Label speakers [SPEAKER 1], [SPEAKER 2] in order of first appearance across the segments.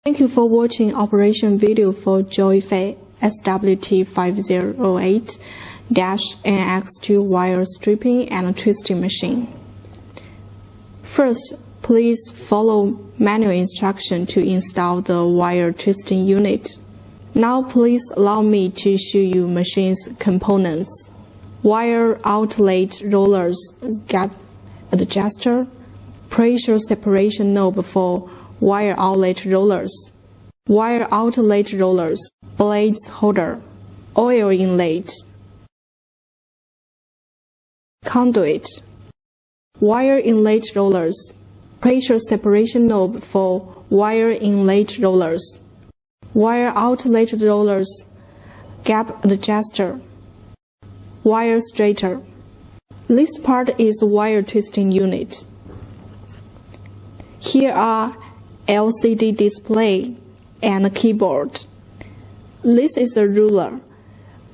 [SPEAKER 1] Thank you for watching operation video for JINGWEI SWT508-NX2 wire stripping and twisting machine. First, please follow manual instruction to install the wire twisting unit. Now please allow me to show you machine's components. Wire outlet rollers, gap adjuster, pressure separation knob for wire outlet rollers, wire outlet rollers, blades holder, oil inlet, conduit, wire inlet rollers, pressure separation knob for wire inlet rollers, wire outlet rollers, gap adjuster, wire straighter. This part is wire twisting unit. Here are LCD display and a keyboard. This is a ruler,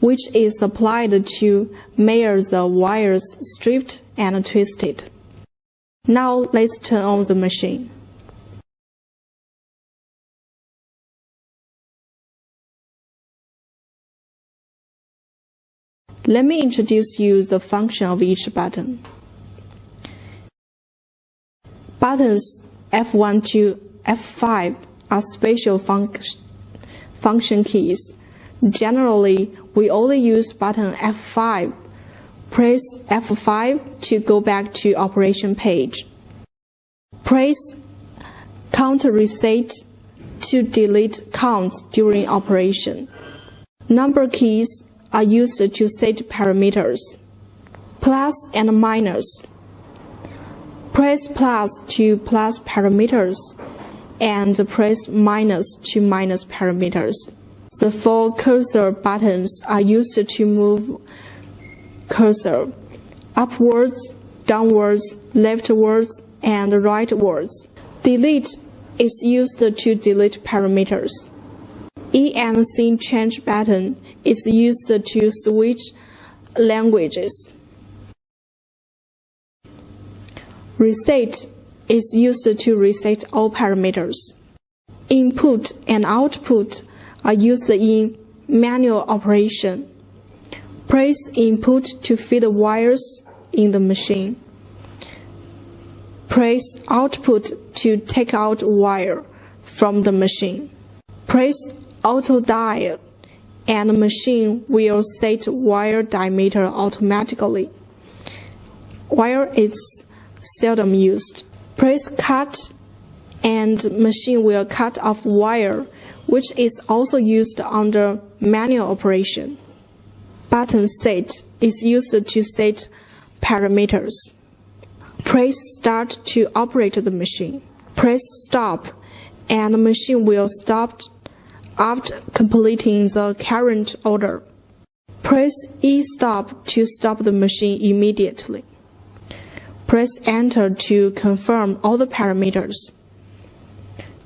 [SPEAKER 1] which is applied to measure the wires stripped and twisted. Now let's turn on the machine. Let me introduce you the function of each button. Buttons F1 to F5 are special function keys. Generally, we only use button F5. Press F5 to go back to operation page. Press count reset to delete counts during operation. Number keys are used to set parameters. Plus and minus. Press plus to plus parameters and press minus to minus parameters. The four cursor buttons are used to move cursor upwards, downwards, leftwards, and rightwards. Delete is used to delete parameters. E and C change button is used to switch languages. Reset is used to reset all parameters. Input and output are used in manual operation. Press input to feed wires in the machine. Press output to take out wire from the machine. Press auto dial and the machine will set wire diameter automatically. Wire is seldom used. Press cut and machine will cut off wire, which is also used under manual operation. Button set is used to set parameters. Press start to operate the machine. Press stop and the machine will stop after completing the current order. Press E-stop to stop the machine immediately. Press enter to confirm all the parameters.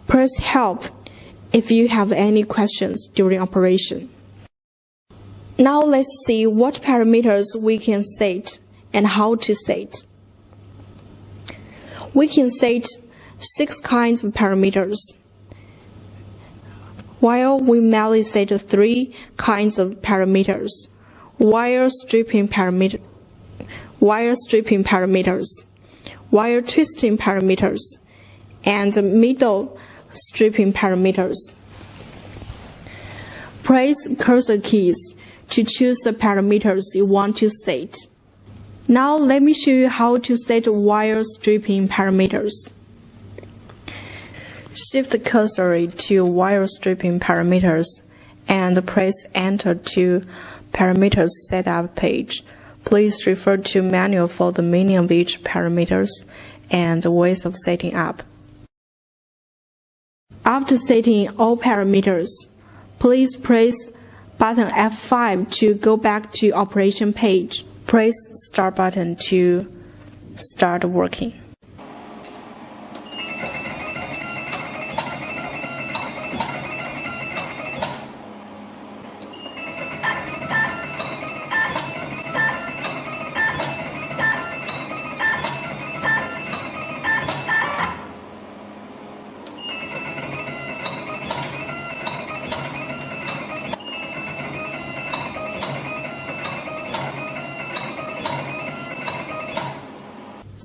[SPEAKER 1] Press help if you have any questions during operation. Now let's see what parameters we can set and how to set. We can set 6 kinds of parameters, while we mainly set 3 kinds of parameters: wire stripping parameters, wire twisting parameters, and middle stripping parameters. Press cursor keys to choose the parameters you want to set. Now let me show you how to set wire stripping parameters. Shift the cursor to wire stripping parameters and press enter to parameters setup page. Please refer to manual for the meaning of each parameters and ways of setting up. After setting all parameters, please press button F5 to go back to operation page. Press start button to start working.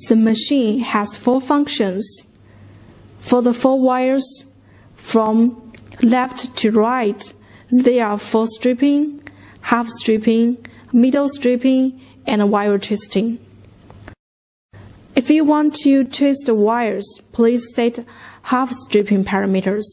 [SPEAKER 1] The machine has 4 functions. For the 4 wires, from left to right, there are 4 stripping, half stripping, middle stripping, and wire twisting. If you want to twist the wires, please set half stripping parameters.